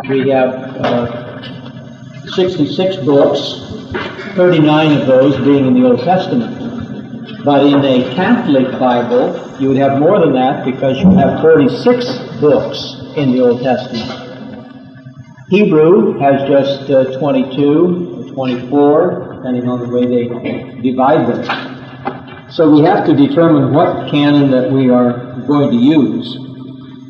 We have 66 books, 39 of those being in the Old Testament. But in a Catholic Bible, you would have more than that because you have 46 books in the Old Testament. Hebrew has just 22 or 24, depending on the way they divide them. So we have to determine what canon that we are going to use.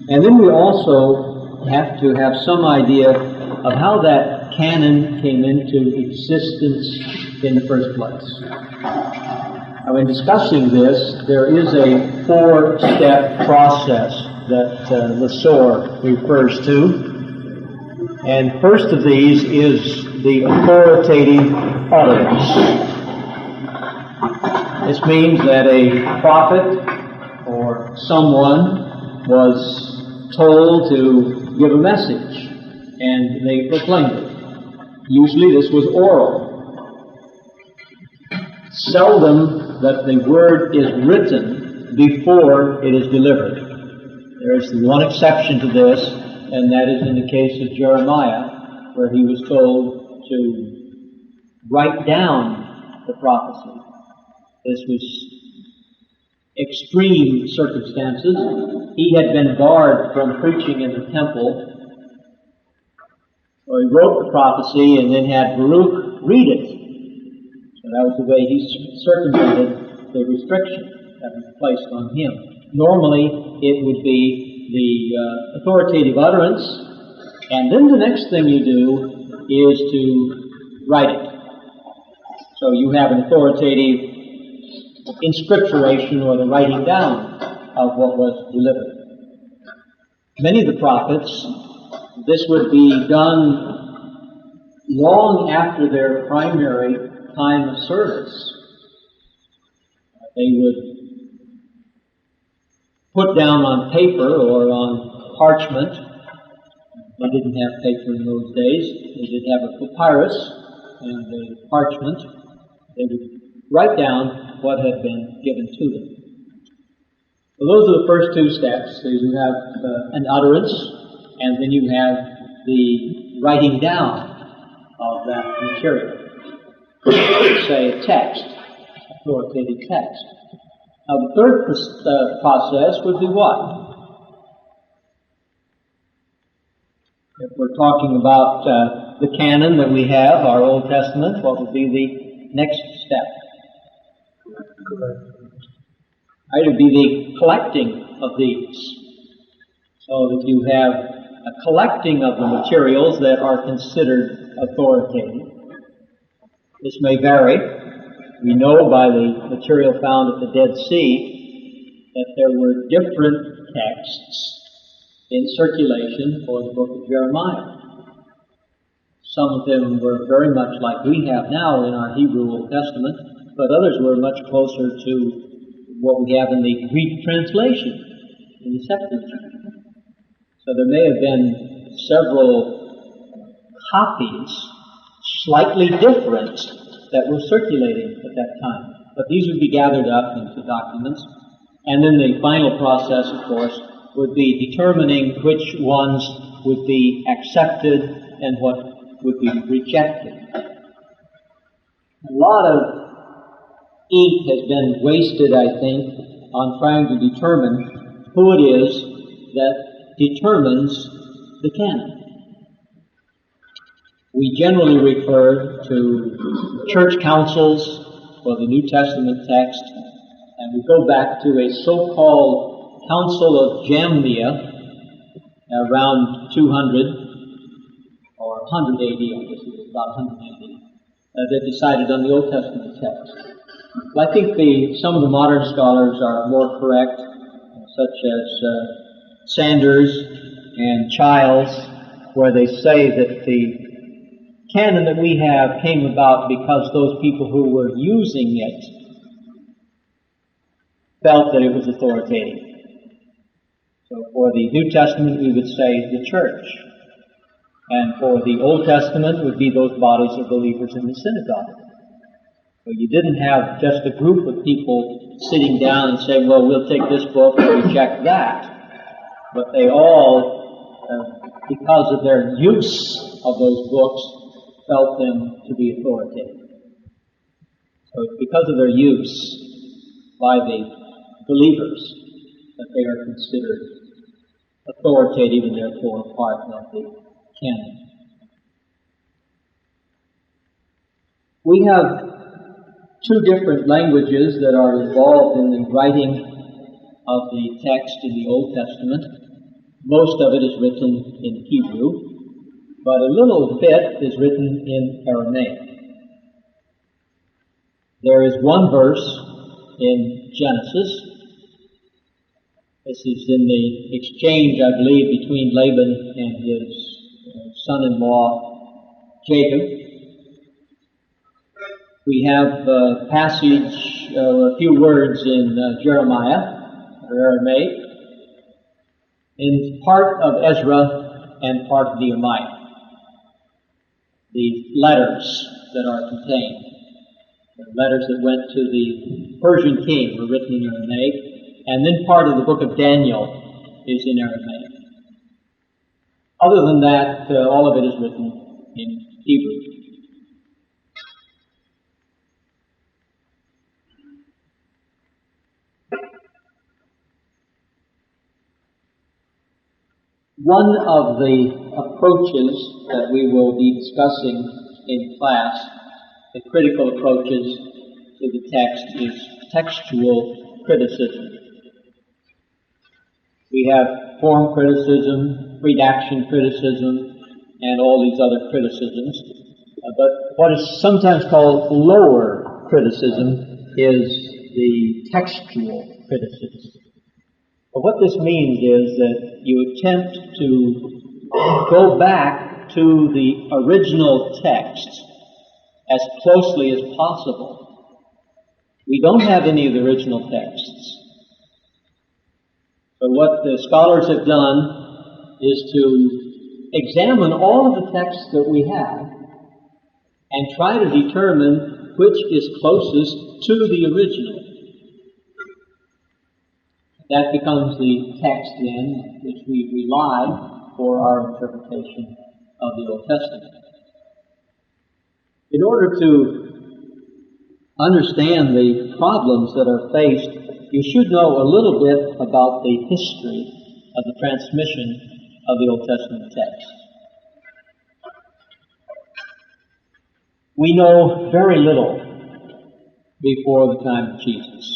And then we also have to have some idea of how that canon came into existence in the first place. Now, in discussing this, there is a 4-step process that Lesor refers to. And first of these is the authoritative utterance. This means that a prophet or someone was told to give a message, and they proclaimed it. Usually this was oral. Seldom that the word is written before it is delivered. There is one exception to this, and that is in the case of Jeremiah, where he was told to write down the prophecy. This was extreme circumstances. He had been barred from preaching in the temple. So he wrote the prophecy and then had Baruch read it. So that was the way he circumvented the restriction that was placed on him. Normally, it would be the authoritative utterance, and then the next thing you do is to write it. So you have an authoritative inscripturation, or the writing down of what was delivered. Many of the prophets, this would be done long after their primary time of service. They would put down on paper or on parchment. They didn't have paper in those days. They did have a papyrus and a parchment. They would write down what had been given to them. So those are the first 2 steps. So you have an utterance, and then you have the writing down of that material. Say a text, authoritative text. Now the third process would be what? If we're talking about the canon that we have, our Old Testament, what would be the next step? It would be the collecting of these, so that you have a collecting of the materials that are considered authoritative. This may vary. We know by the material found at the Dead Sea that there were different texts in circulation for the book of Jeremiah. Some of them were very much like we have now in our Hebrew Old Testament, but others were much closer to what we have in the Greek translation, in the Septuagint. So there may have been several copies, slightly different, that were circulating at that time. But these would be gathered up into documents. And then the final process, of course, would be determining which ones would be accepted and what would be rejected. A lot of ink has been wasted, I think, on trying to determine who it is that determines the canon. We generally refer to church councils for the New Testament text, and we go back to a so-called Council of Jamnia around 200 or 100 AD, I guess it was about 100 AD, that decided on the Old Testament text. Well, I think some of the modern scholars are more correct, such as Sanders and Childs, where they say that the canon that we have came about because those people who were using it felt that it was authoritative. So for the New Testament, we would say the church. And for the Old Testament would be those bodies of believers in the synagogue. So you didn't have just a group of people sitting down and saying, well, we'll take this book and reject that. But they all because of their use of those books, felt them to be authoritative. So it's because of their use by the believers that they are considered authoritative and therefore a part of the canon. We have two different languages that are involved in the writing of the text in the Old Testament. Most of it is written in Hebrew, but a little bit is written in Aramaic. There is one verse in Genesis. This is in the exchange, I believe, between Laban and his son-in-law Jacob. We have a passage, a few words in Jeremiah, or Aramaic, in part of Ezra and part of Nehemiah. The letters that are contained, the letters that went to the Persian king were written in Aramaic, and then part of the book of Daniel is in Aramaic. Other than that, all of it is written in Hebrew. One of the approaches that we will be discussing in class, the critical approaches to the text, is textual criticism. We have form criticism, redaction criticism, and all these other criticisms. But what is sometimes called lower criticism is the textual criticism. But what this means is that you attempt to go back to the original text as closely as possible. We don't have any of the original texts. So what the scholars have done is to examine all of the texts that we have and try to determine which is closest to the original. That becomes the text then which we rely for our interpretation of the Old Testament. In order to understand the problems that are faced, you should know a little bit about the history of the transmission of the Old Testament text. We know very little before the time of Jesus.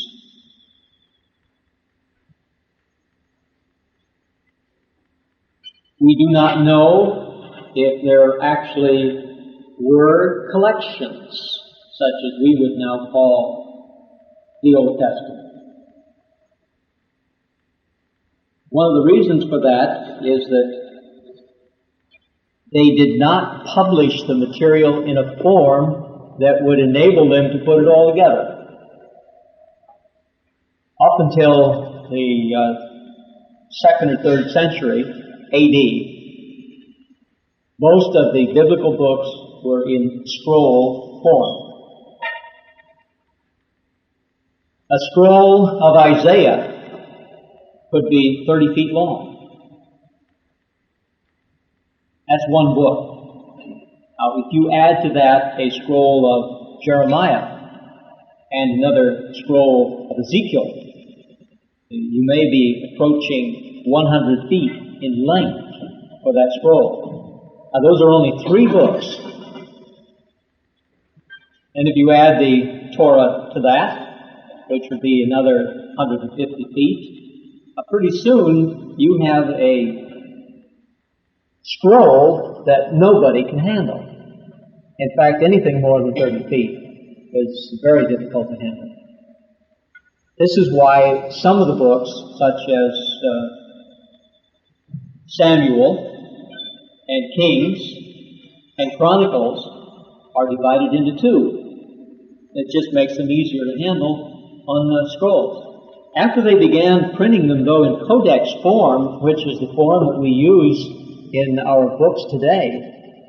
We do not know if there actually were collections, such as we would now call the Old Testament. One of the reasons for that is that they did not publish the material in a form that would enable them to put it all together. Up until the 2nd or 3rd century A.D., most of the biblical books were in scroll form. A scroll of Isaiah could be 30 feet long. That's one book. Now, if you add to that a scroll of Jeremiah and another scroll of Ezekiel, you may be approaching 100 feet in length for that scroll. Now, those are only 3 books. And if you add the Torah to that, which would be another 150 feet, pretty soon you have a scroll that nobody can handle. In fact, anything more than 30 feet is very difficult to handle. This is why some of the books, such as Samuel and Kings and Chronicles, are divided into 2. It just makes them easier to handle on scrolls. After they began printing them, though, in codex form, which is the form that we use in our books today,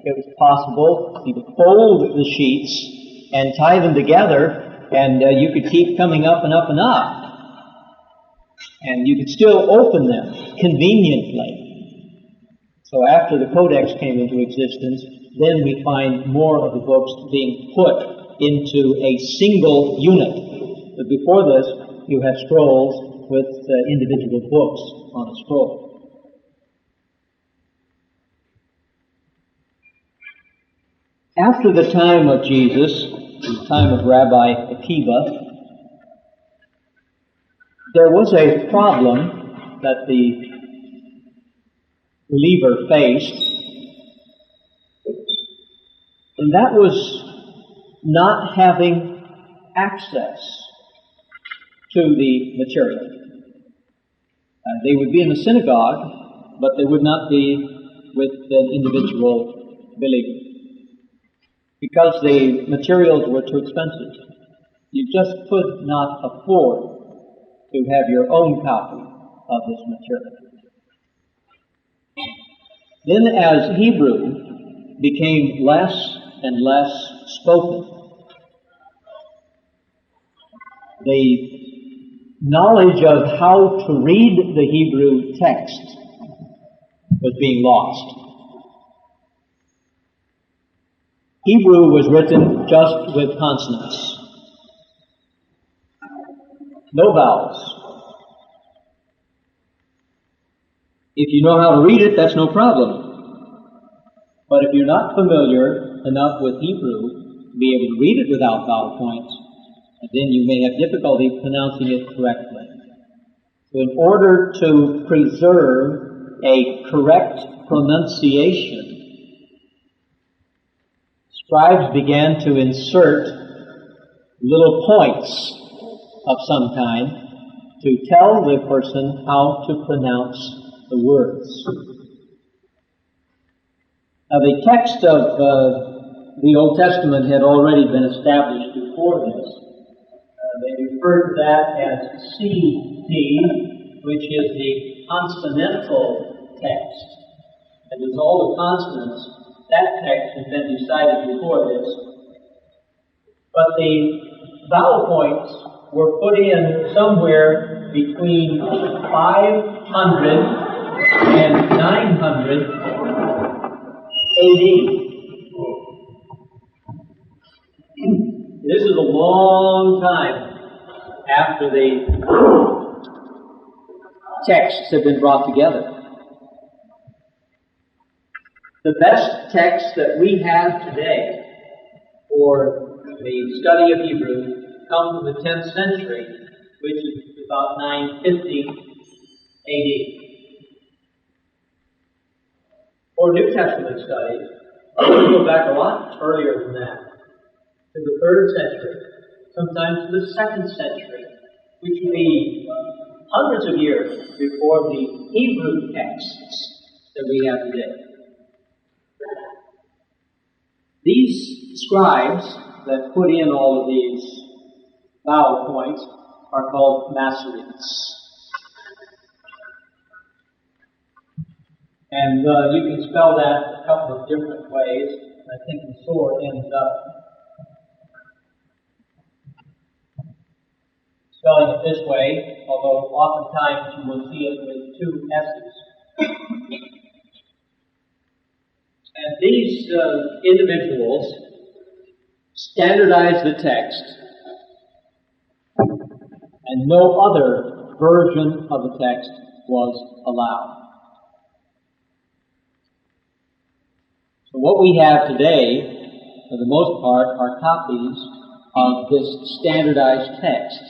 it was possible to fold the sheets and tie them together, and you could keep coming up and up and up. And you could still open them conveniently. So after the Codex came into existence, then we find more of the books being put into a single unit. But before this, you have scrolls with individual books on a scroll. After the time of Jesus, the time of Rabbi Akiva, there was a problem that the believer faced, and that was not having access to the material. They would be in the synagogue, but they would not be with an individual believer, because the materials were too expensive. You just could not afford to have your own copy of this material. Then as Hebrew became less and less spoken, the knowledge of how to read the Hebrew text was being lost. Hebrew was written just with consonants. No vowels. If you know how to read it, that's no problem. But if you're not familiar enough with Hebrew to be able to read it without vowel points, then you may have difficulty pronouncing it correctly. So in order to preserve a correct pronunciation, scribes began to insert little points of some kind to tell the person how to pronounce the words. Now, the text of the Old Testament had already been established before this. They refer to that as CD, which is the consonantal text. And with all the consonants, that text had been decided before this. But the vowel points were put in somewhere between 500 and 900 AD. This is a long time after the texts have been brought together. The best texts that we have today for the study of Hebrew come from the 10th century, which is about 950 AD. For New Testament studies, we go back a lot earlier than that, to the 3rd century, sometimes to the 2nd century, which would be hundreds of years before the Hebrew texts that we have today. These scribes that put in all of these vowel points are called Masoretes. And you can spell that a couple of different ways. I think the sword ends up spelling it this way, although oftentimes you will see it with 2 S's. And these individuals standardized the text, and no other version of the text was allowed. So what we have today, for the most part, are copies of this standardized text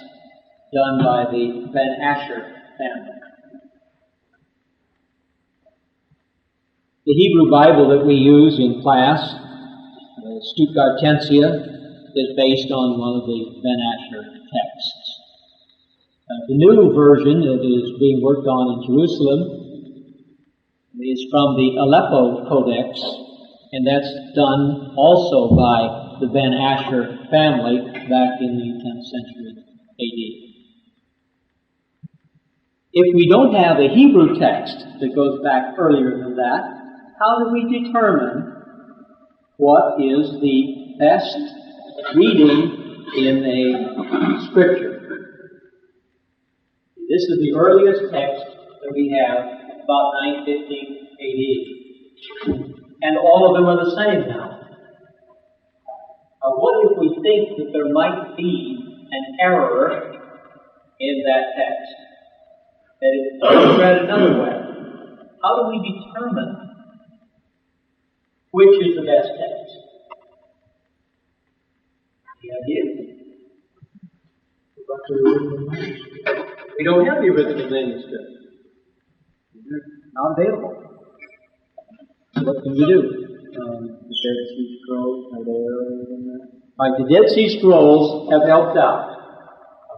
done by the Ben Asher family. The Hebrew Bible that we use in class, the Stuttgartensia, is based on one of the Ben Asher texts. The new version that is being worked on in Jerusalem is from the Aleppo Codex, and that's done also by the Ben Asher family back in the 10th century AD. If we don't have a Hebrew text that goes back earlier than that, how do we determine what is the best reading in a scripture? This is the earliest text that we have, about 950 AD. And all of them are the same now. What if we think that there might be an error in that text? That it's read another way. How do we determine which is the best text? The idea? We don't have the original manuscript. Not available. What can we do? The Dead Sea Scrolls, are they earlier than that? Right, the Dead Sea Scrolls have helped out.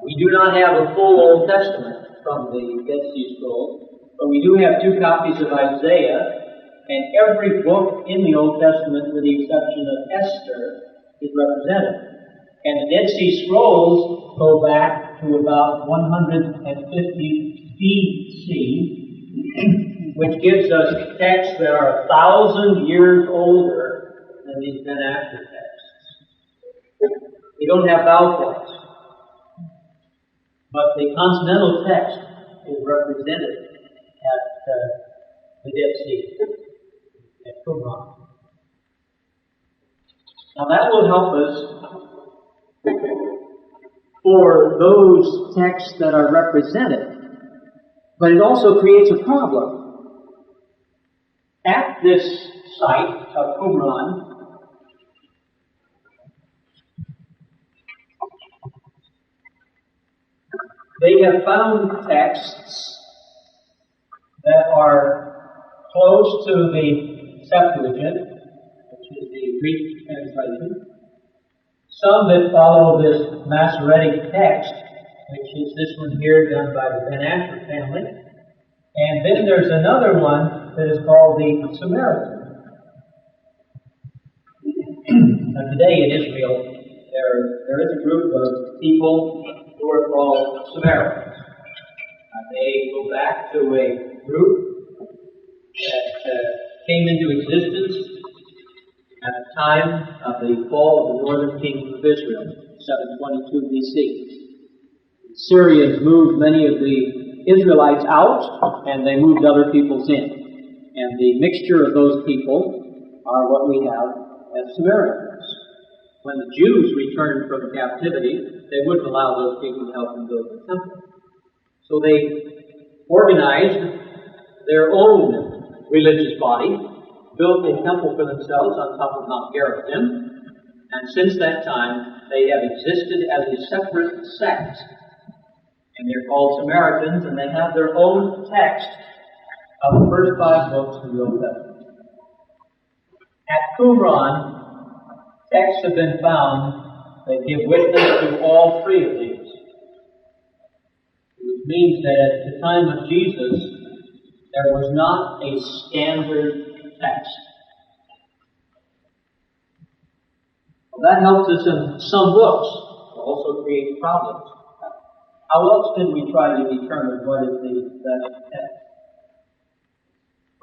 We do not have a full Old Testament from the Dead Sea Scrolls, but we do have 2 copies of Isaiah, and every book in the Old Testament, with the exception of Esther, is represented. And the Dead Sea Scrolls go back to about 150 BC, which gives us texts that are 1,000 years older than these Ben Asher texts. They don't have vowel points, but the consonantal text is represented at the Dead Sea, at Qumran. Now that will help us for those texts that are represented, but it also creates a problem. At this site of Qumran, they have found texts that are close to the Septuagint, which is the Greek translation. Some that follow this Masoretic text, which is this one here done by the Ben Asher family. And then there's another one that is called the Samaritan. Now today in Israel, there is a group of people who are called Samaritans. They go back to a group that came into existence at the time of the fall of the northern kingdom of Israel, 722 BC. The Syrians moved many of the Israelites out, and they moved other peoples in. And the mixture of those people are what we have as Samaritans. When the Jews returned from captivity, they wouldn't allow those people to help them build the temple. So they organized their own religious body, built a temple for themselves on top of Mount Gerizim, and since that time they have existed as a separate sect. And they're called Samaritans, and they have their own text of the first 5 books of the Old Testament. At Qumran, texts have been found that give witness to all 3 of these. Which means that at the time of Jesus, there was not a standard text. Well, that helps us in some books. It also creates problems. How else can we try to determine what is the best text?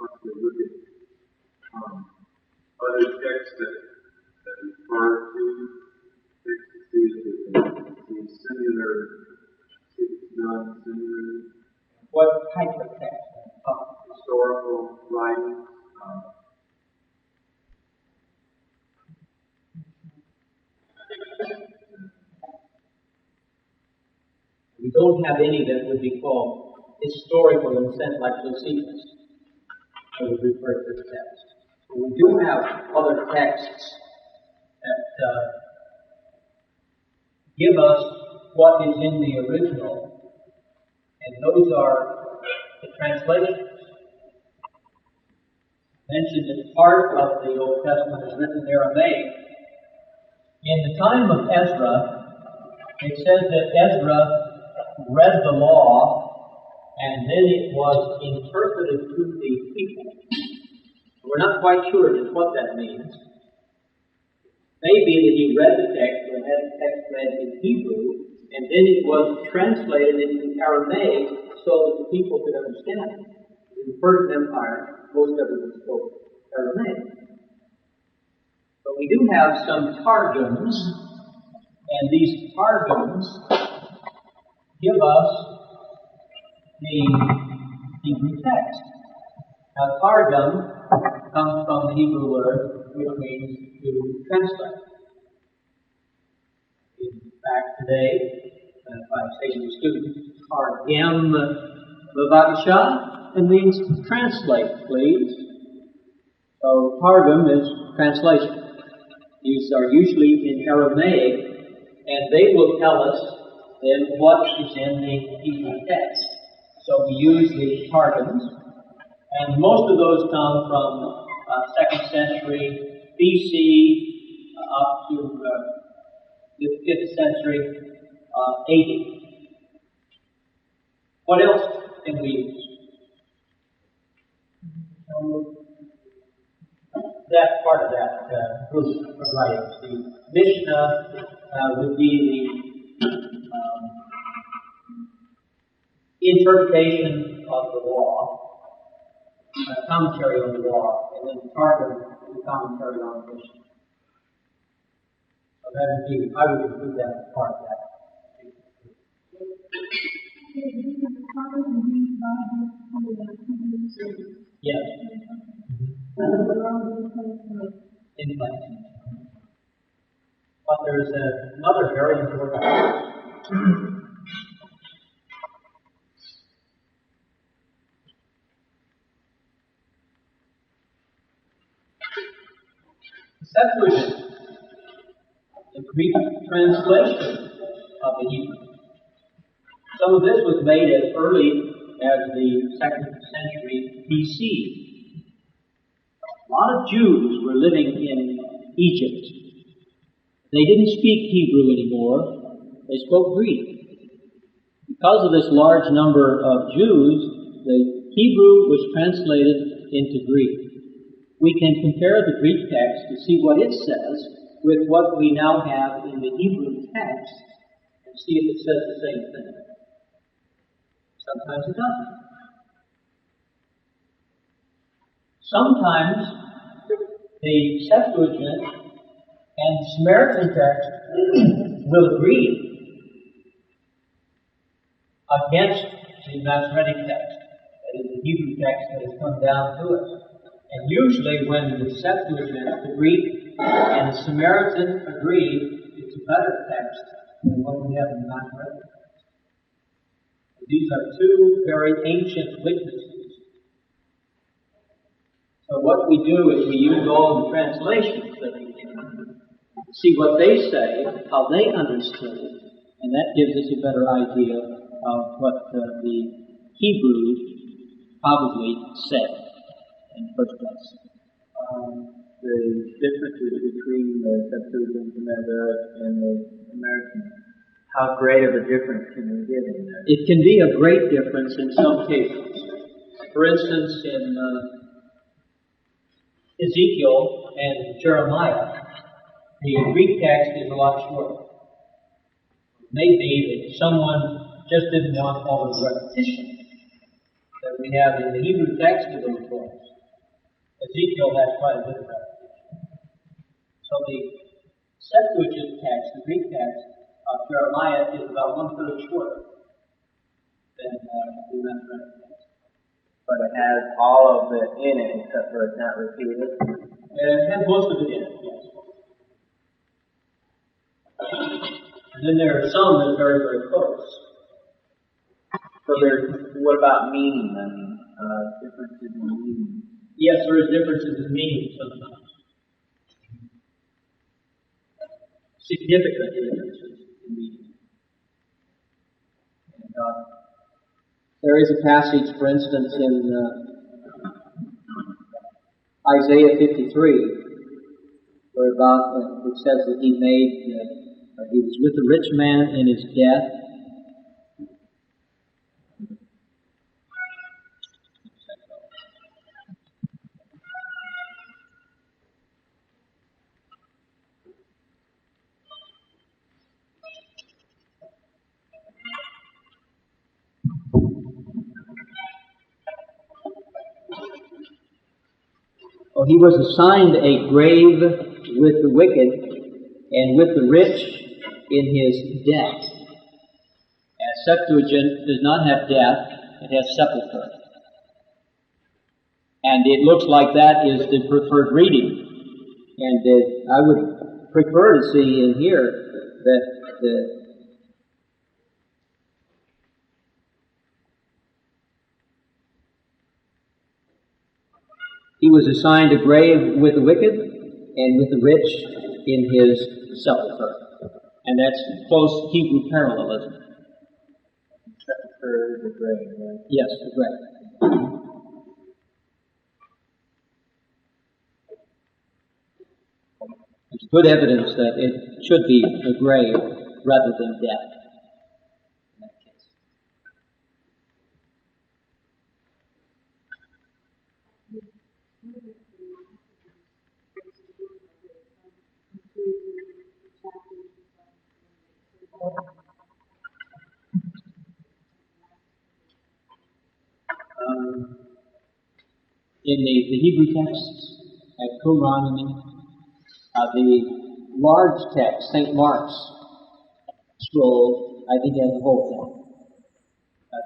Look at other texts that refer to text to see if it's singular, if it's non-singular. What type of text? Historical writings. We don't have any that would be called historical in a sense like Josephus, that would refer to the text. But we do have other texts that give us what is in the original, and those are the translations. Mentioned that part of the Old Testament is written in Aramaic. In the time of Ezra, it says that Ezra read the law, and then it was interpreted to the people. We're not quite sure just what that means. Maybe that he read the text, or had the text read in Hebrew, and then it was translated into Aramaic so that the people could understand it. In the Persian Empire, most everyone spoke Aramaic. But we do have some targums, and these targums give us the Hebrew text. Now, Targum comes from the Hebrew word which means to translate. In fact, today, if I say to the students, Targem Bavakasha, it means translate, please. So Targum is translation. These are usually in Aramaic, and they will tell us then what is in the Hebrew text. So we use the Targums, and most of those come from 2nd century BC up to the 5th century AD. What else can we use? That part of that group of writings. The Mishnah would be the interpretation of the law, commentary on the law, and then Targum, the commentary on the Mishnah. So that would be, I would include that as part of that. Yes. In place. But there's another very important Septuagint, the Greek translation of the Hebrew. Some of this was made as early as the 2nd century BC. A lot of Jews were living in Egypt. They didn't speak Hebrew anymore. They spoke Greek. Because of this large number of Jews, the Hebrew was translated into Greek. We can compare the Greek text to see what it says with what we now have in the Hebrew text and see if it says the same thing. Sometimes it doesn't. Sometimes the Septuagint and the Samaritan text will agree against the Masoretic text, that is the Hebrew text that has come down to us. And usually when the Septuagint, the Greek, and the Samaritan agree, it's a better text than what we have in the Masoretic text. These are two very ancient witnesses. So what we do is we use all the translations that we can, see what they say, how they understood it, and that gives us a better idea of what the Hebrew probably said in the first place. The differences between the Septuagint and the American, how great of a difference can we get in there? It can be a great difference in some cases. For instance, in Ezekiel and Jeremiah, the Greek text is a lot shorter. It may be that someone just didn't want all the repetition that we have in the Hebrew text of those books. Ezekiel has quite a bit of repetition. So the Septuagint text, the Greek text of Jeremiah, is about 1/3 shorter than the Masoretic text. But it has all of it in it, except for it's not repeated. It has most of it in it, yes. And then there are some that are very, very close. So what about meaning? I mean, differences in meaning. Yes, there is differences in meaning sometimes. Significant differences in meaning. And, there is a passage, for instance, in Isaiah 53, where it says that he was with a rich man in his death. Oh, he was assigned a grave with the wicked and with the rich in his death. Septuagint does not have death, it has sepulchre. And it looks like that is the preferred reading. And I would prefer to see in here that he was assigned a grave with the wicked and with the rich in his sepulchre. And that's close Hebrew parallelism. Sepulchre is the grave, right? Yes, the grave. There's good evidence that it should be a grave rather than death. In that case. In the Hebrew texts at Qumran, the large text, St. Mark's scroll, I think has the whole thing.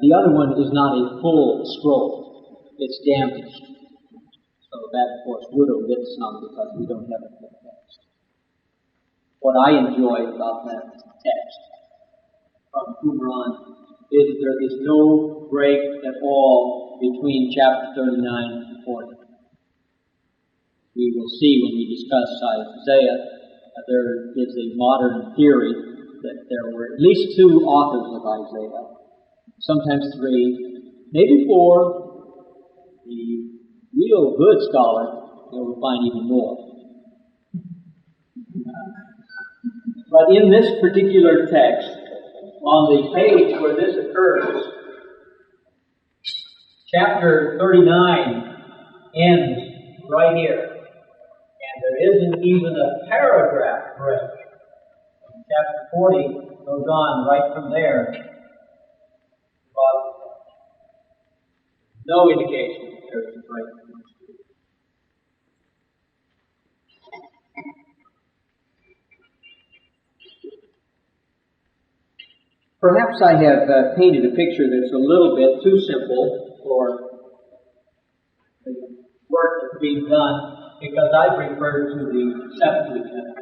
The other one is not a full scroll. It's damaged. So that, of course, would omit some because we don't have a full text. What I enjoy about that text from Qumran is there is no break at all between chapter 39 and 40. We will see when we discuss Isaiah, there is a modern theory that there were at least 2 authors of Isaiah, sometimes 3, maybe 4. The real good scholar will find even more. But in this particular text, on the page where this occurs, chapter 39 ends right here. And there isn't even a paragraph break. Chapter 40 goes on right from there. But no indication that there's a break. Perhaps I have painted a picture that's a little bit too simple for the work that's being done, because I've referred to the Septuagint.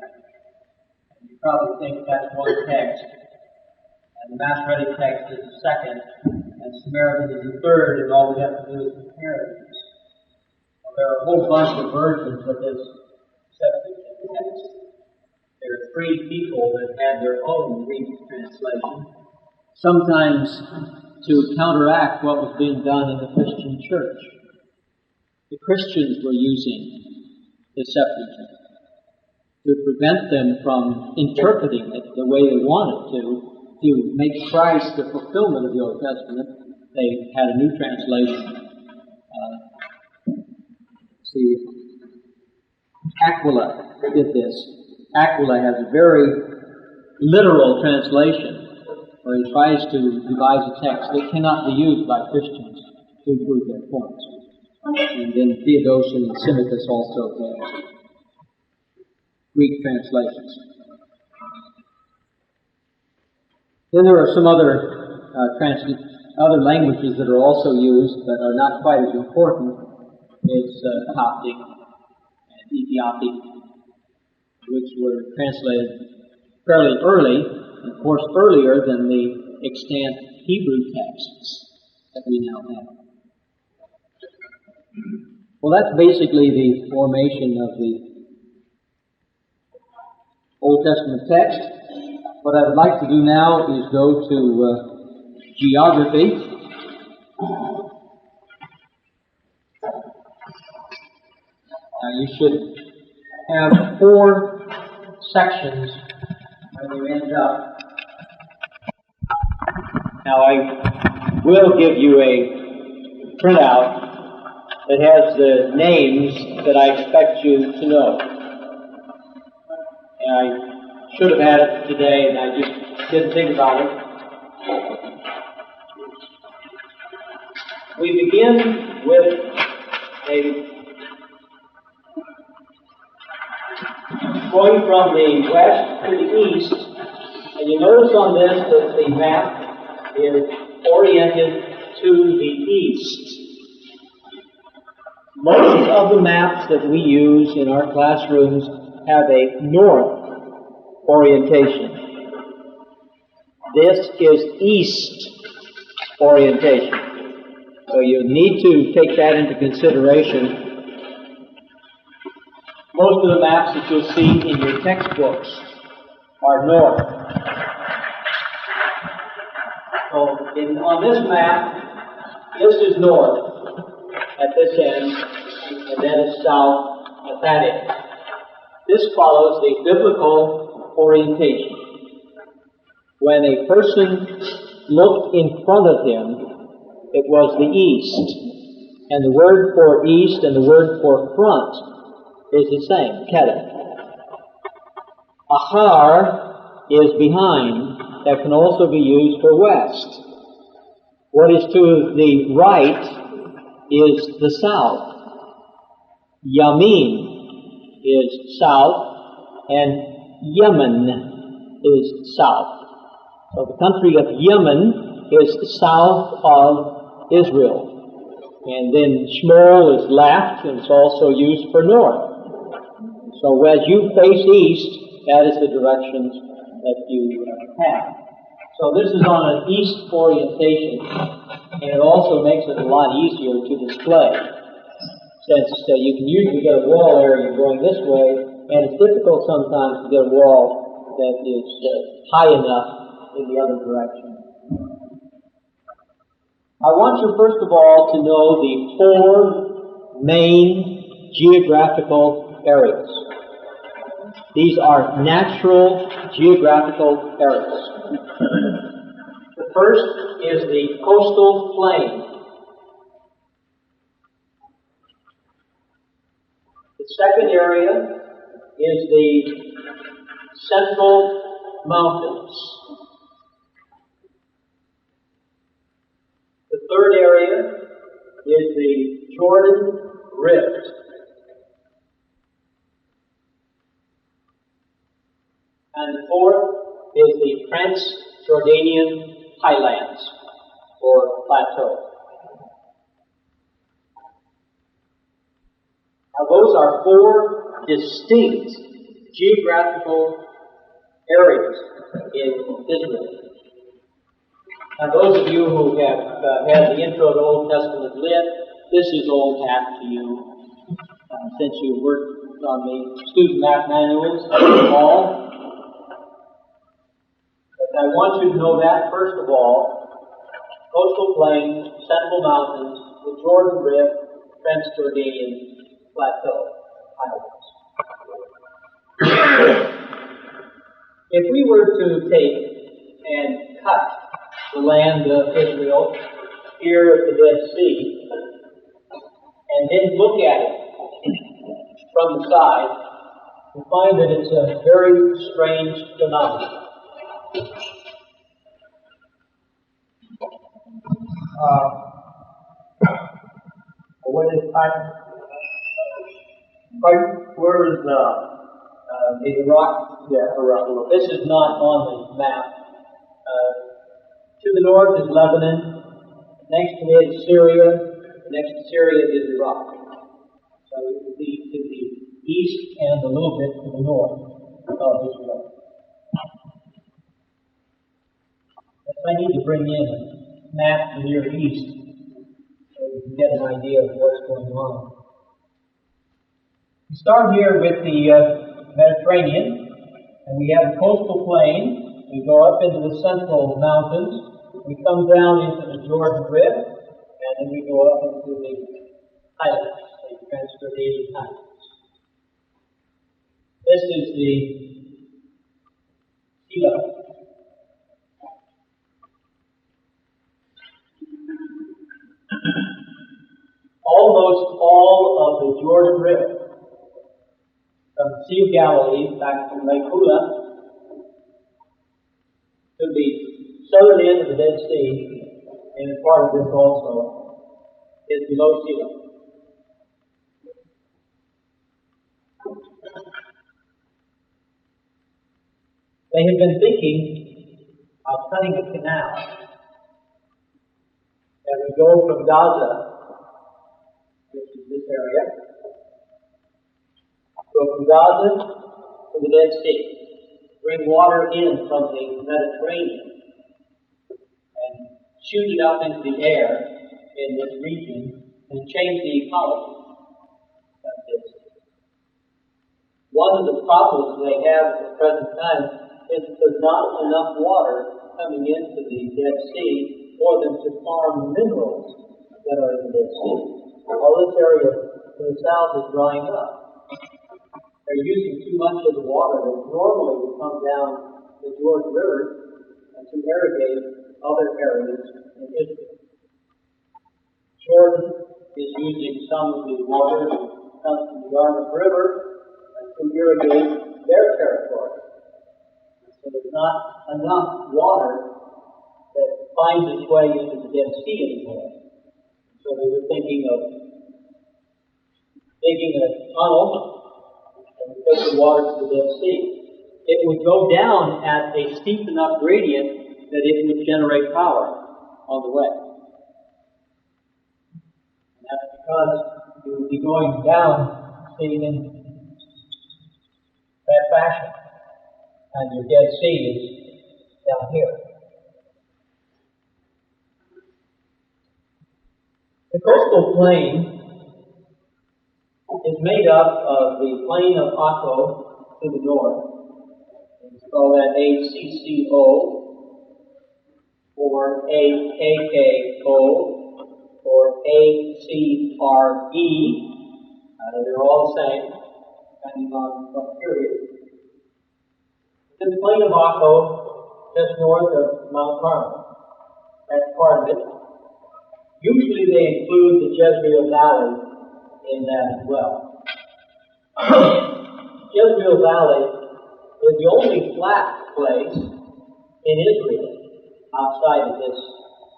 You probably think that's one text, and the Masoretic text is the second, and Samaritan is the third, and all we have to do is compare these. Well, there are a whole bunch of versions of this Septuagint text. There are 3 people that had their own Greek translation, sometimes to counteract what was being done in the Christian church. The Christians were using the Septuagint to prevent them from interpreting it the way they wanted to make Christ the fulfillment of the Old Testament. They had a new translation. Aquila did this. Aquila has a very literal translation where he tries to devise a text that cannot be used by Christians to prove their points. And then Theodotion and Symmachus also have Greek translations. Then there are some other languages that are also used but are not quite as important as Coptic and Ethiopic, which were translated fairly early, and of course earlier than the extant Hebrew texts that we now have. Well, that's basically the formation of the Old Testament text. What I would like to do now is go to geography. Now you should have 4 sections when you end up. Now I will give you a printout that has the names that I expect you to know. And I should have had it today, and I just didn't think about it. We begin with going from the west to the east, and you notice on this that the map is oriented to the east. Most of the maps that we use in our classrooms have a north orientation. This is east orientation. So you need to take that into consideration. Most of the maps that you'll see in your textbooks are north. So on this map, this is north at this end, and then it's south at that end. This follows the biblical orientation. When a person looked in front of him, it was the east. And the word for east and the word for front is the same, kedem. Ahar is behind. That can also be used for west. What is to the right is the south. Yamin is south, and Yemen is south. So the country of Yemen is south of Israel. And then Shmuel is left, and it's also used for north. So as you face east, that is the directions that you have. So this is on an east orientation, and it also makes it a lot easier to display, since you can usually get a wall area going this way, and it's difficult sometimes to get a wall that is high enough in the other direction. I want you first of all to know the four main geographical areas. These are natural geographical areas. The first is the coastal plain. The second area is the central mountains. The third area is the Jordan Rift. And the fourth is the Transjordanian highlands, or plateau. Now those are four distinct geographical areas in Israel. Now those of you who have had the Intro to Old Testament lit, this is old hat to you, since you worked on the student map manuals all. I want you to know that, first of all, coastal plains, central mountains, the Jordan Rift, Transjordanian plateau highlands. If we were to take and cut the land of Israel here at the Dead Sea, and then look at it from the side, we find that it's a very strange phenomenon. What is where is Iraq? Yeah, Iraq. This is not on the map. To the north is Lebanon. Next to it is Syria. Next to Syria is Iraq. So it would be to the east and a little bit to the north of Israel. I need to bring in a map of the Near East so you can get an idea of what's going on. We start here with the Mediterranean, and we have the coastal plain. We go up into the central mountains. We come down into the Jordan Rift, and then we go up into the highlands, the Transjordanian highlands. This is the sea level. Almost all of the Jordan Rift, from the Sea of Galilee back from Lake Hula to the southern end of the Dead Sea, and part of this also, is below sea level. They have been thinking of cutting a canal that would go from Gaza, which is this this area. Go from Gaza to the Dead Sea. Bring water in from the Mediterranean and shoot it up into the air in this region and change the ecology of this. One of the problems they have at the present time is there's not enough water coming into the Dead Sea for them to farm minerals that are in the Dead Sea. All this area to the south is drying up. They're using too much of the water that normally would come down the Jordan River to irrigate other areas in Israel. Jordan is using some of the water that comes from the Yarmouth River to irrigate their territory. So there's not enough water that finds its way into the Dead Sea anymore. So they were thinking of digging a tunnel and taking water to the Dead Sea. It would go down at a steep enough gradient that it would generate power on the way. And that's because it would be going down, see, in that fashion. And your Dead Sea is down here. The coastal plain is made up of the plain of Akko to the north. We call that ACCO, or AKKO, or ACRE. They're all the same, depending on what period. In the plain of Akko, just north of Mount Carmel. That's part of it. Usually they include the Jezreel Valley in that as well. Jezreel Valley is the only flat place in Israel outside of this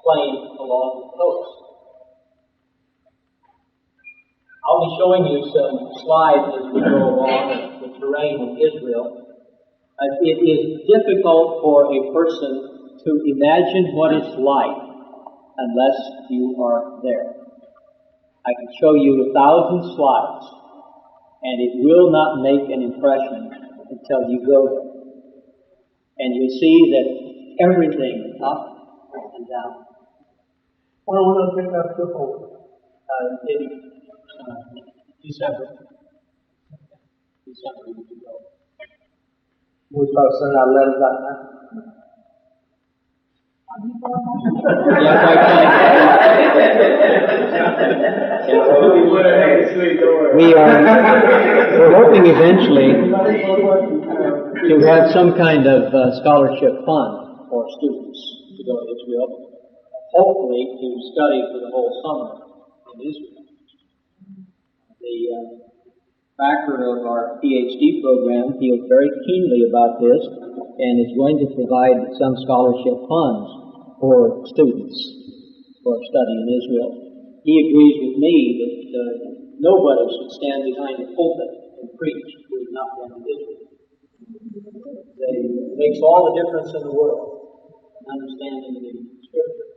plain along the coast. I'll be showing you some slides as we go along the terrain of Israel. It is difficult for a person to imagine what it's like unless you are there. I can show you 1,000 slides, and it will not make an impression until you go there. And you'll see that everything is up and down. When will I pick that trip over? In December. December you can go. We start sending out letters out now. Yeah, quite we're hoping eventually to have some kind of scholarship fund for students to go to Israel, hopefully to study for the whole summer in Israel. The backer of our PhD program feels very keenly about this and is going to provide some scholarship funds for students for study in Israel. He agrees with me that nobody should stand behind the pulpit and preach who has not been to Israel. It makes all the difference in the world in understanding the Scripture.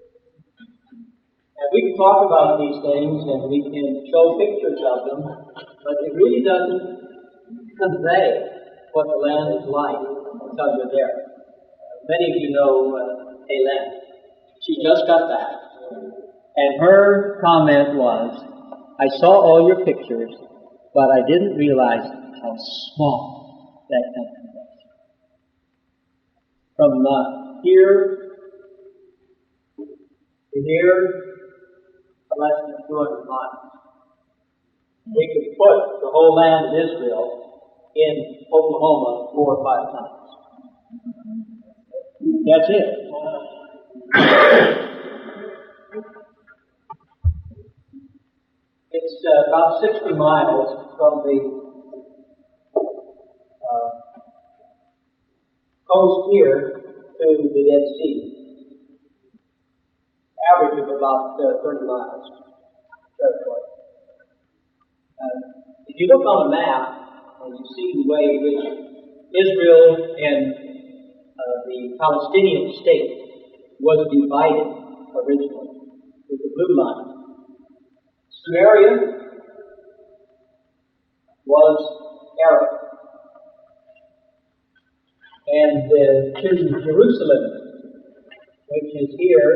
And we can talk about these things and we can show pictures of them, but it really doesn't convey what the land is like until you're there. Many of you know Hayden. She just got back. And her comment was, I saw all your pictures, but I didn't realize how small that country was. From here to here, less than 200 miles. We could put the whole land of Israel in Oklahoma 4 or 5 times. That's it. It's about 60 miles from the coast here to the Dead Sea. Average of about 30 miles territory. If you look on the map, and you see the way in which Israel and the Palestinian state was divided originally with the blue line. Samaria was Arab. And to Jerusalem, which is here,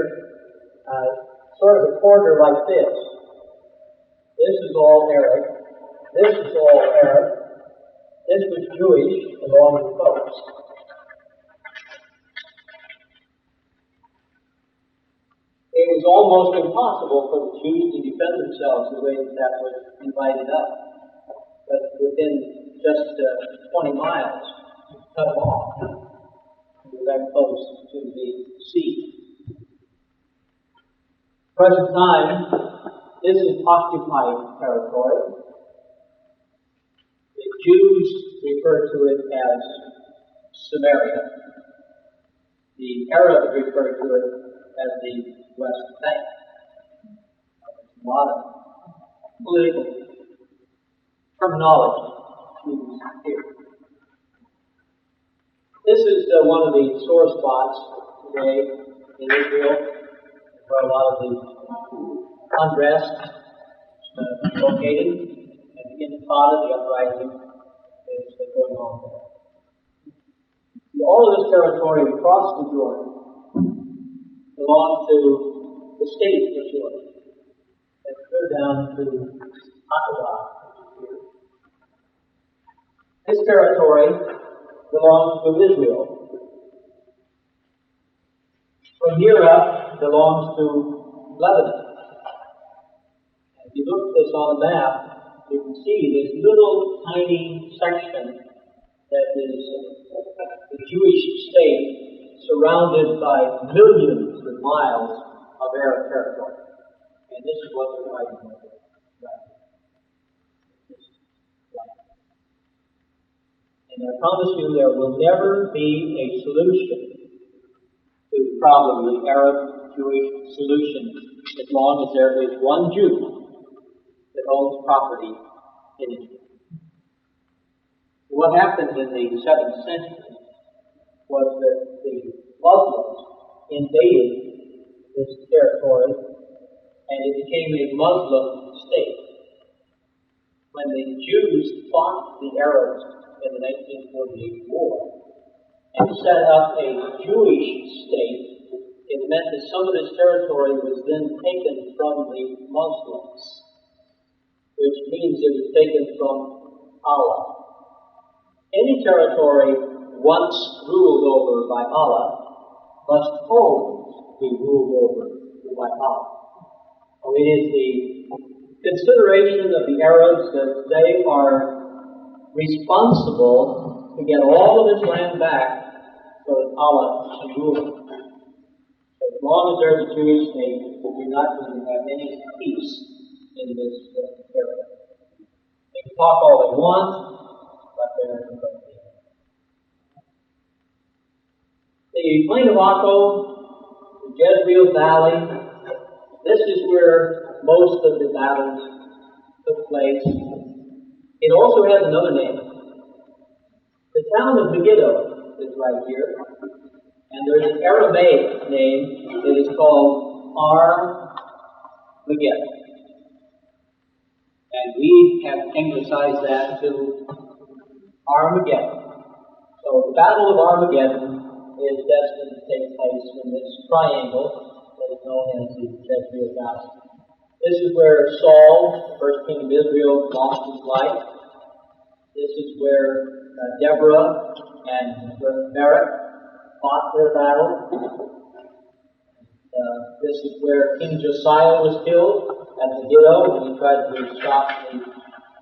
sort of a corridor like this. This is all Arab. This is all Arab. This was Jewish along the coast. It was almost impossible for the Jews to defend themselves the way that was divided up. But within just 20 miles, you cut them off. We were that close to the sea. Present time, this is occupied territory. The Jews refer to it as Samaria. The Arabs refer to it as the West Bank. There's a lot of political terminology used here. This is one of the sore spots today in Israel, where a lot of the unrest located, and the intifada, the uprising, is going on there. All of this territory across the Jordan belongs to the state of Jordan. And clear down to Aqaba, which is here. This territory belongs to Israel. From here up belongs to Lebanon. If you look at this on the map, you can see this little tiny section that is the Jewish state surrounded by millions of miles of Arab territory. And this is what they're fighting over. And I promise you there will never be a solution to the problem, the Arab-Jewish solution, as long as there is one Jew that owns property in Israel. What happened in the 7th century was that the Muslims invaded this territory and it became a Muslim state. When the Jews fought the Arabs in the 1948 war and set up a Jewish state, it meant that some of this territory was then taken from the Muslims, which means it was taken from Allah. Any territory once ruled over by Allah must always be ruled over by Allah. So it is the consideration of the Arabs that they are responsible to get all of this land back so that Allah can rule it. So as long as there's a Jewish state, you're not going to have any peace in this area. They can talk all they want, but they're not going to be. The plain of Akko, the Jezreel Valley, this is where most of the battles took place. It also has another name. The town of Megiddo is right here, and there's an Aramaic name that is called Ar-Megiddo. And we have anglicized that to Armageddon. So the Battle of Armageddon is destined to take place in this triangle that is known as the Jezreel Valley. This is where Saul, the first king of Israel, lost his life. This is where Deborah and Barak fought their battle. This is where King Josiah was killed at Megiddo when he tried to stop the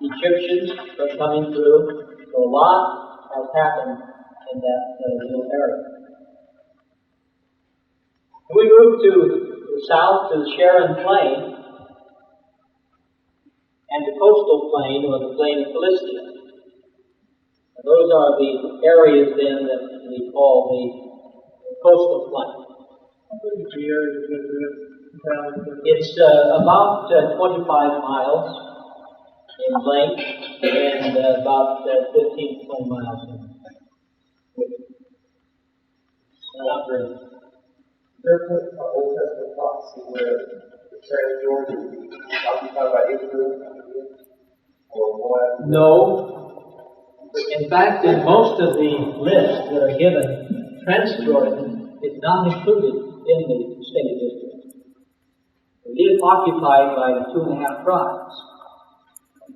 Egyptians from coming through. So a lot has happened in that little area. And we move to the south to the Sharon Plain and the coastal plain, or the plain of Philistia. And those are the areas then that we call the coastal plain. It's about 25 miles in length and about 15 to 20 miles in width. Not very. Therefore, an Old Testament prophecy where the Transjordan is occupied by Israel or Moab? No, fact, in most of the lists that are given, Transjordan is not included in the state district. It is occupied by the 2.5 tribes.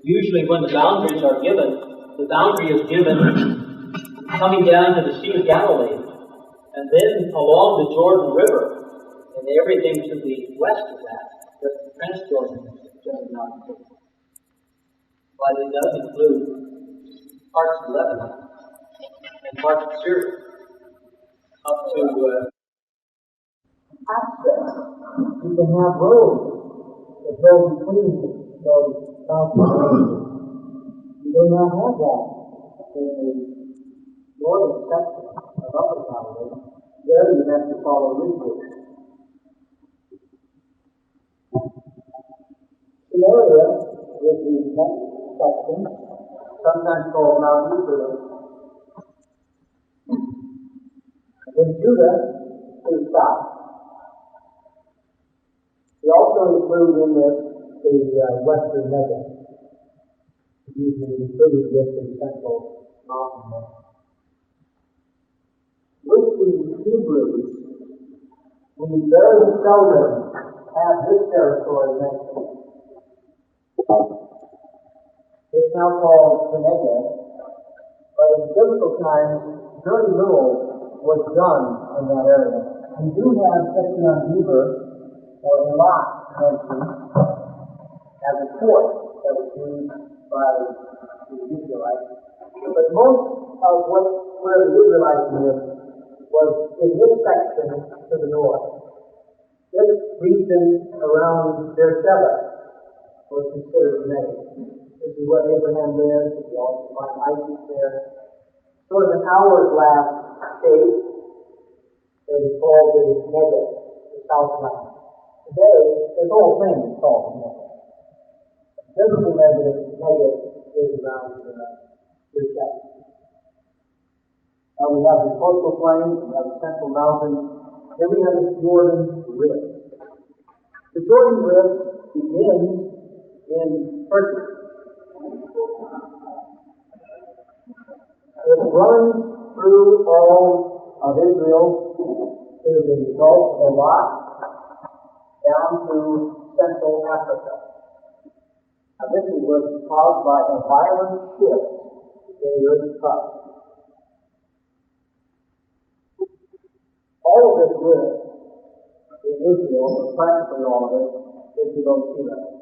Usually when the boundaries are given, the boundary is given coming down to the Sea of Galilee, and then along the Jordan River, and everything to the west of that, but Transjordan does not include. But it does include parts of Lebanon and parts of Syria up to Access. You can have roads that go between those mountains. You do not have that in the northern section of Upper Galilee. There you have to follow ridges. Samaria is the next section, sometimes called Mount Israel. In Judah to the south. We also include in this the western Negev, usually included with the central mountain. With the Hebrews, we very seldom have this territory mentioned. It's now called the Negev, but in biblical times, very little was done in that area. We do have Etzion Geber, or Elah, mentioned as a port that was used by the Israelites. But most of where the Israelites lived was in this section to the north. This region around Beersheba was considered the Negev. This is where Abraham lived. We also find Isaac there. Sort of an hourglass shape that is called the Negev, the Southland. Today, this whole thing is called the Negev. The biblical Negev is around Beersheba. We have the coastal plains, we have the central mountains, then we have the Jordan Rift. The Jordan Rift begins in Turkey. It runs through all of Israel to the Gulf of Elat, down to Central Africa. Now this was caused by a violent shift in the earth's crust. All of this rift in Israel, or practically all of it, is below sea level.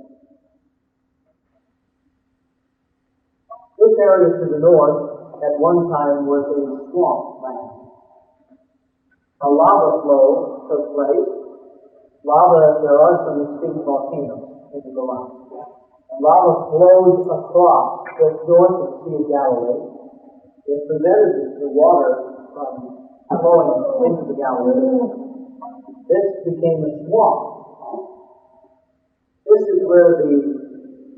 This area to the north at one time was a swamp land. A lava flow took place. There are some extinct volcanoes in the Golan. And lava flowed across just north of the Sea of Galilee. It prevented the water from flowing into the Galilee. This became a swamp. This is where the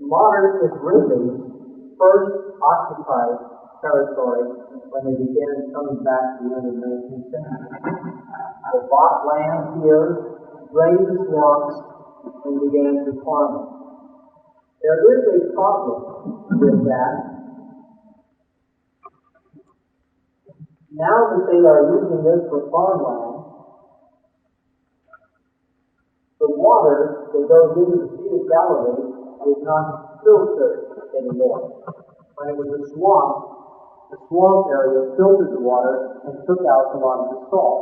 modern Israelis first occupied territory when they began coming back to the end of the 19th century. They bought land here, drained the swamps, and began to farm it. There is a problem with that. Now that they are using this for farmland, the water that goes into the Sea of Galilee is not filtered anymore. When it was a swamp, the swamp area filtered the water and took out a lot of the salt.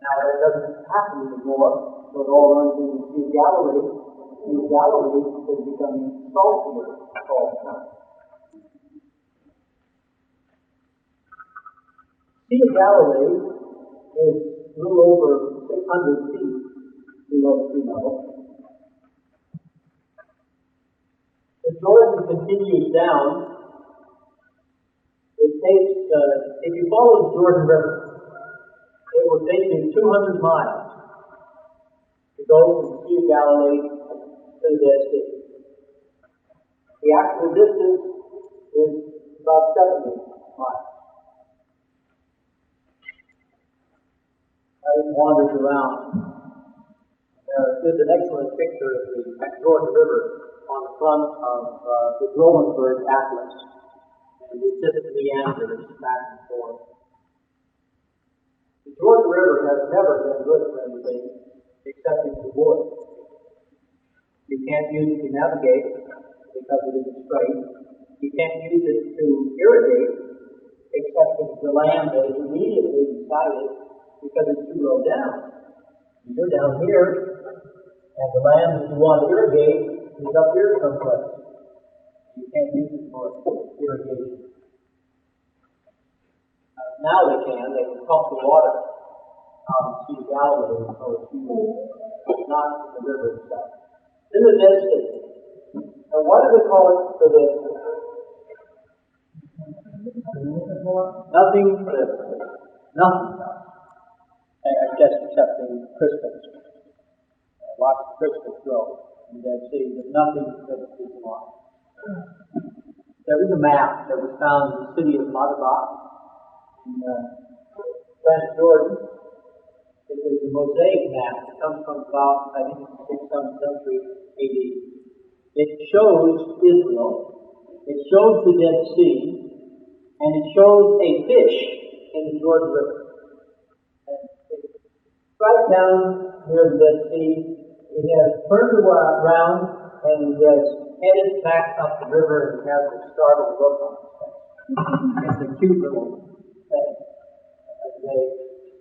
Now that doesn't happen anymore, so it all runs into the Sea of Galilee. The Sea of Galilee is becoming saltier all the time. The Sea of Galilee is a little over 600 feet below sea level. The Jordan continues down. It takes, if you follow the Jordan River, it will take you 200 miles to go from the Sea of Galilee to the Dead Sea. The actual distance is about 70 miles. It wanders around. There's an excellent picture of the Jordan River on the front of the Groenberg Atlas. and it just meanders back and forth. The Jordan River has never been good for anything except in wood. You can't use it to navigate because it isn't straight. You can't use it to irrigate except in the land that is immediately beside it because it's too low down. You're down here, and the land that you want to irrigate is up here someplace. You can't use it for irrigation. Now they can. They can pump the water out of the Sea of Galilee, so it's used, not the river itself. Then the Dead Sea. Now, why do they call it the Dead Sea? Nothing lives. Nothing does. I guess excepting crystals. Lots of crystals grow in the Dead Sea, but nothing that is alive. There is a map that was found in the city of Madaba in Transjordan. It is a mosaic map. It comes from about, I think, the 6th, 7th century AD. It shows Israel, it shows the Dead Sea, and it shows a fish in the Jordan River. And it's right down near the Dead Sea. It has turned around and it has headed back up the river and has a startled look on its face. It's a cute little thing.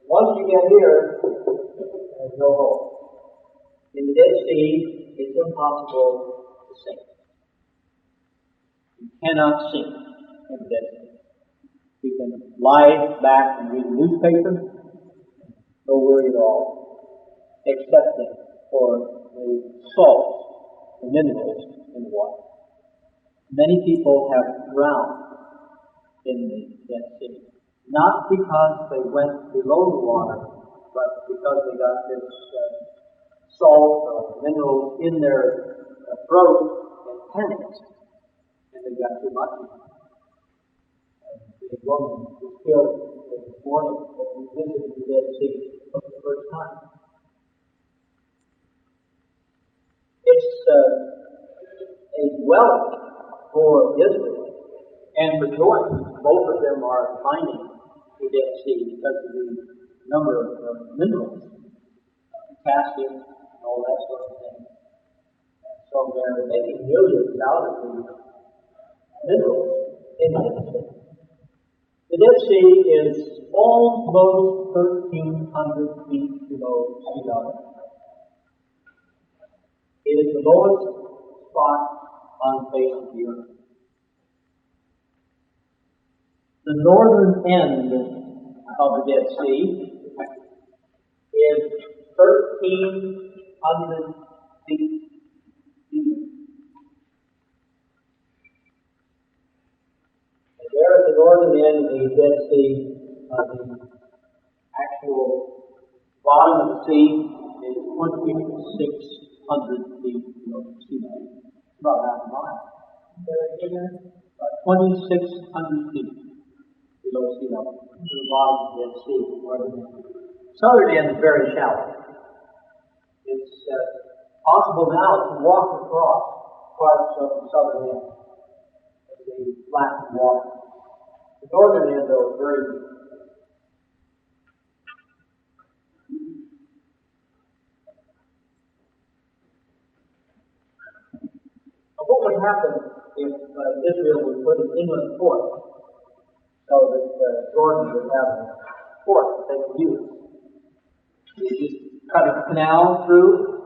Once you get here, there's no hope. In the Dead Sea, it's impossible to sink. You cannot sink in the Dead Sea. You can lie back and read a newspaper, no worry at all, excepting for the salts, the minerals in the water. Many people have drowned in the Dead Sea. Not because they went below the water, but because they got this salt or minerals in their throat and panicked, and they got too much. The woman was killed this morning that we visited the Dead Sea for the first time. It's a wealth for Israel and for Jordan. Both of them are mining the Dead Sea because of the number of minerals, potassium, and all that sort of thing. So they're making millions out of the minerals in the Dead Sea. The Dead Sea is almost 1,300 feet below sea level. It is the lowest spot on the face of the earth. The northern end of the Dead Sea is 1,300 feet deep. And there at the northern end of the Dead Sea, the actual bottom of the sea is 2,600 feet below sea level. About half a mile. About 2,600 feet below sea level, to the bottom of the Dead Sea. Southern end is very shallow. It's possible now to walk across parts of the southern end of the blackened water. The northern end, though, is very deep. What would happen if Israel would put an inland port so that Jordan would have a port that they could use? You just cut a canal through.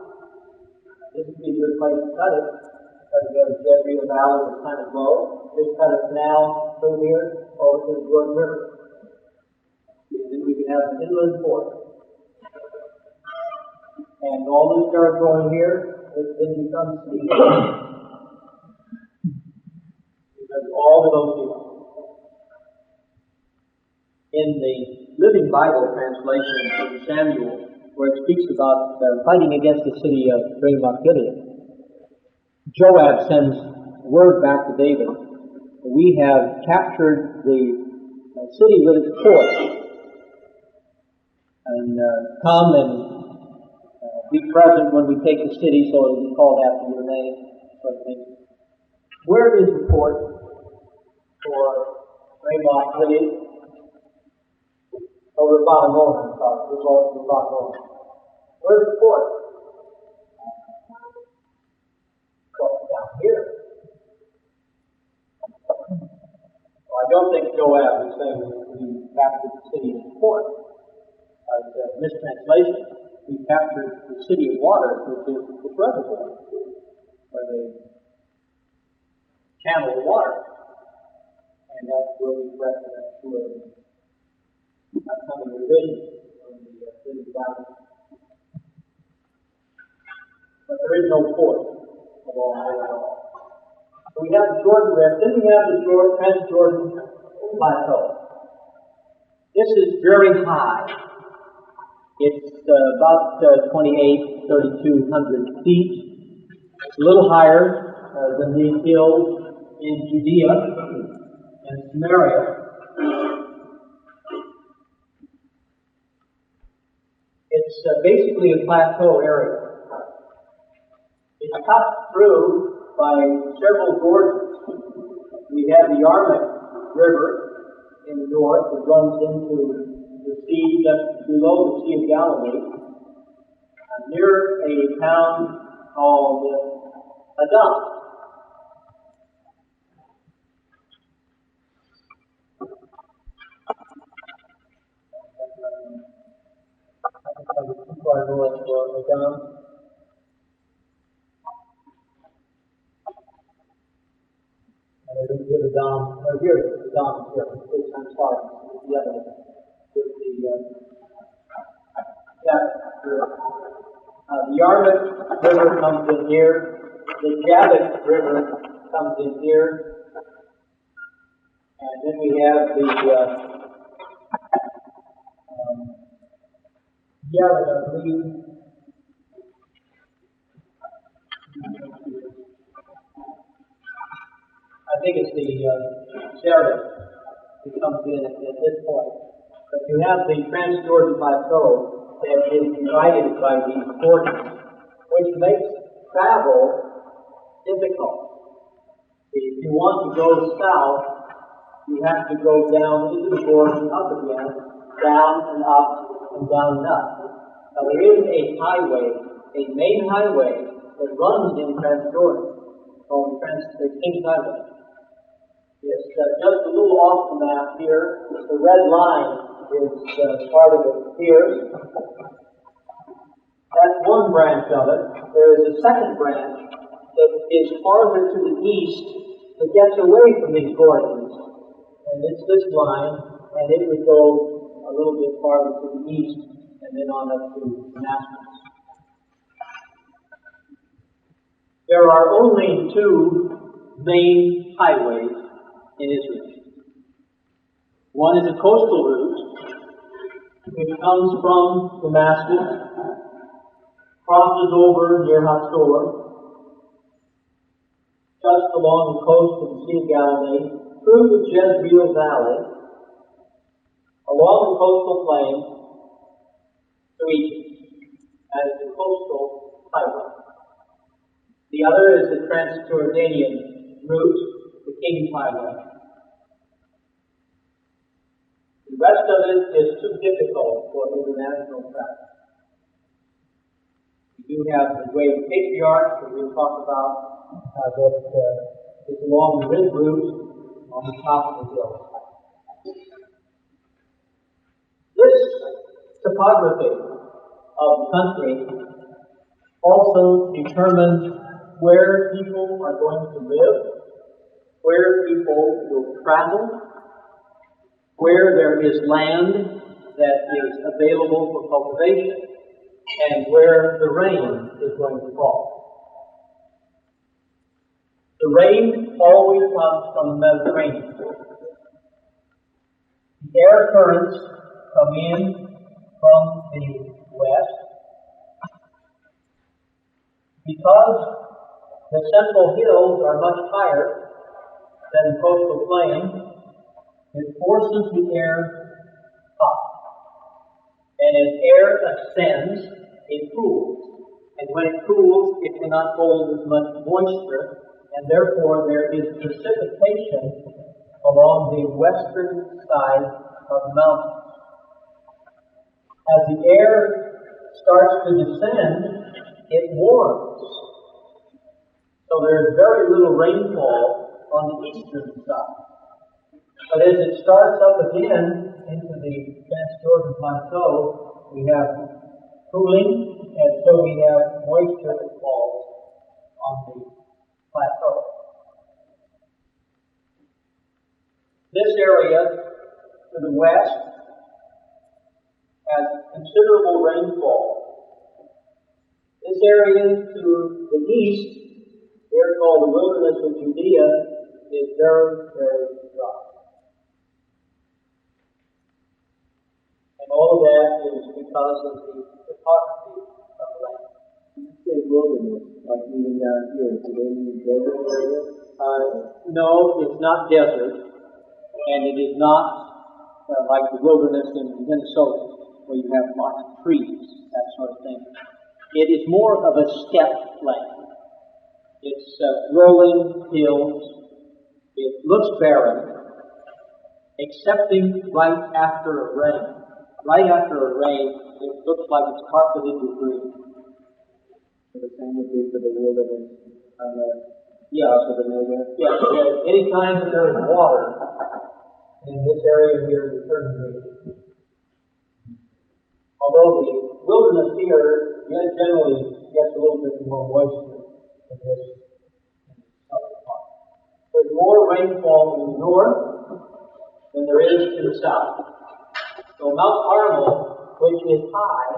This would be a good place to cut it because you have the Jezreel Valley that's kind of low. Just cut a canal through here over to the Jordan River. And then we could have an inland port. And all this territory here would then become sea. Because all of those people. In the Living Bible translation of Samuel, where it speaks about fighting against the city of Ramoth Gilead, Joab sends word back to David, we have captured the city with its forts, and come and be present when we take the city, so it will be called after your name, sort of thing. Where is the port? for Raymond City over at Bottomona, sorry, we're going to Bottomona. Where's the port? Well, down here. Well, I don't think Joab is saying we captured the city of the port. It's a mistranslation. We captured the city of waters, which is the reservoir, where they channel the water. And that will be corrected, I'm sure, in upcoming revision of the city Bible. But there is no port along there at all. So we have the Jordan Rift, then we have the Trans-Jordan Plateau. This is very high. It's about 2,800 feet. It's a little higher than these hills in Judea and Samaria. It's basically a plateau area. It's cut through by several gorges. We have the Yarmouth River in the north that runs into the sea just below the Sea of Galilee, near a town called Adam. I think too far north for Adam. And I didn't give Adam. Oh, here it is. Adam is here. I'm sorry. It's the other one. The Yarmouth River comes in here. The Jabbok River comes in here. And then we have the Yarmouth, I believe. I think it's the Jabbok that comes in at this point. But you have the Trans-Jordan Plateau that is divided by these gorges, which makes travel difficult. If you want to go south, you have to go down into the gorge and up again, down and up and down and up. Now there is a highway, a main highway that runs in Trans-Jordan, called the King's Highway. It's just a little off the map here. The red line is part of it here. That's one branch of it. There is a second branch that is farther to the east that gets away from these gorges. And it's this line, and it would go a little bit farther to the east and then on up to Damascus. There are only two main highways in Israel. One is a coastal route, which comes from Damascus, crosses over near Hatzor, just along the coast of the Sea of Galilee, through the Jezreel Valley, along the coastal plain, to Egypt, as the coastal highway. The other is the Trans-Jordanian route, the King's Highway. The rest of it is too difficult for international travel. We do have the Way of Patriarchs that we'll talk about that is along the ridge route on the top of the hill. This topography of the country also determines where people are going to live, where people will travel, where there is land that is available for cultivation, and where the rain is going to fall. The rain always comes from the Mediterranean. The air currents come in from the west. Because the central hills are much higher than the coastal plain, it forces the air up. And as air ascends, it cools. And when it cools, it cannot hold as much moisture, and therefore there is precipitation along the western side of the mountain. As the air starts to descend, it warms. So there is very little rainfall on the eastern side. But as it starts up again into the Transjordan Plateau, we have cooling, and so we have moisture that falls on the plateau. This area to the west has considerable rainfall. This area to the east, here called the wilderness of Judea, is very, very dry. And all of that is because of the topography of the land. You say wilderness, like even down here, do they mean desert area? No, it's not desert, and it is not like the wilderness in Minnesota, where you have lots of trees, that sort of thing. It is more of a steppe land. It's rolling hills. It looks barren, excepting right after a rain. Right after a rain, it looks like it's carpeted with green. So the same would be for the wilderness on the Yes. of the Nega? Yes. Any time that there is water in this area here, it turns green. Although the wilderness here generally gets a little bit more moisture than this southern part. There's more rainfall in the north than there is in the south. So Mount Carmel, which is high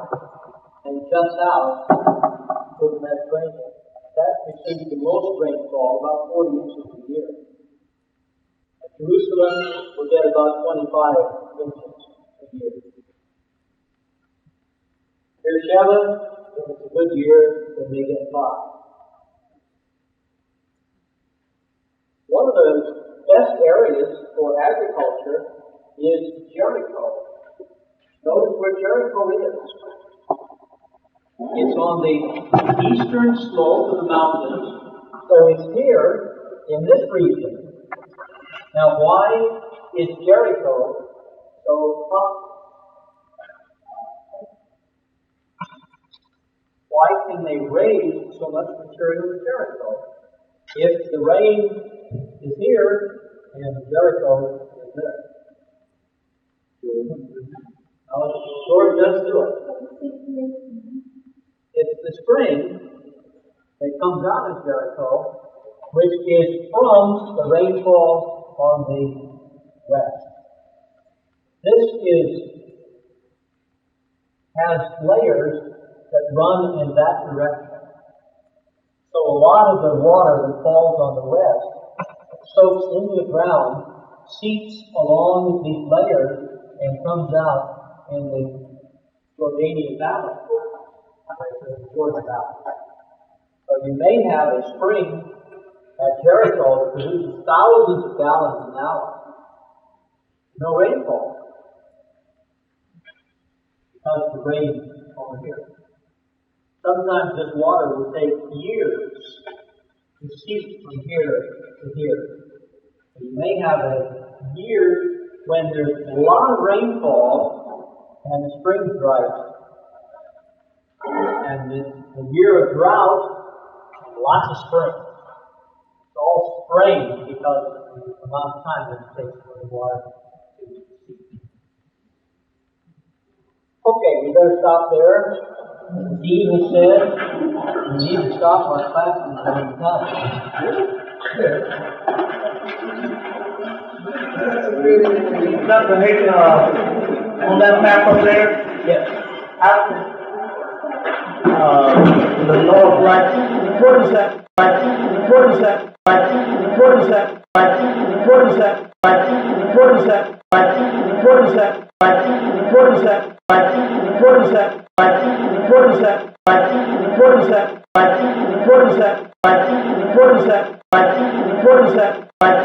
and juts out to the Mediterranean, that receives the most rainfall, about 40 inches a year. Jerusalem will get about 25 inches a year. Beersheba, if it's a good year, they may get 5. One of the best areas for agriculture is Jericho. Notice where Jericho is. It's on the eastern slope of the mountains, so it's here in this region. Now, why is Jericho so prosperous? Why can they raise so much material in Jericho? If the rain is here and Jericho is there. Now, Lord does do it. It's the spring that comes out of Jericho, which is from the rainfall on the west. This has layers that run in that direction. So a lot of the water that falls on the west soaks into the ground, seeps along these layers, and comes out in the Jordanian Valley, the Jordan Valley. So you may have a spring at Jericho that produces thousands of gallons an hour. No rainfall. Because of the rain over here. Sometimes this water will take years to seep from here to here. So you may have a year when there's a lot of rainfall and the spring dries. And the year of drought and lots of spring. It's all spraying because of the amount of time that it takes for the water to seep. Okay, we better stop there. Steve has said we need to stop our classes on time. Dr. Hayden, on that map up there, Yes. after the north right, what is that? Right, what is that? Right, what is that? Right, what is that? Right, what is that? Right, what is that? Right, what is that? Right, what is that? Right, what is that? Right, what is that? Right, what is that? Right, what is that? Right, what is that? Right.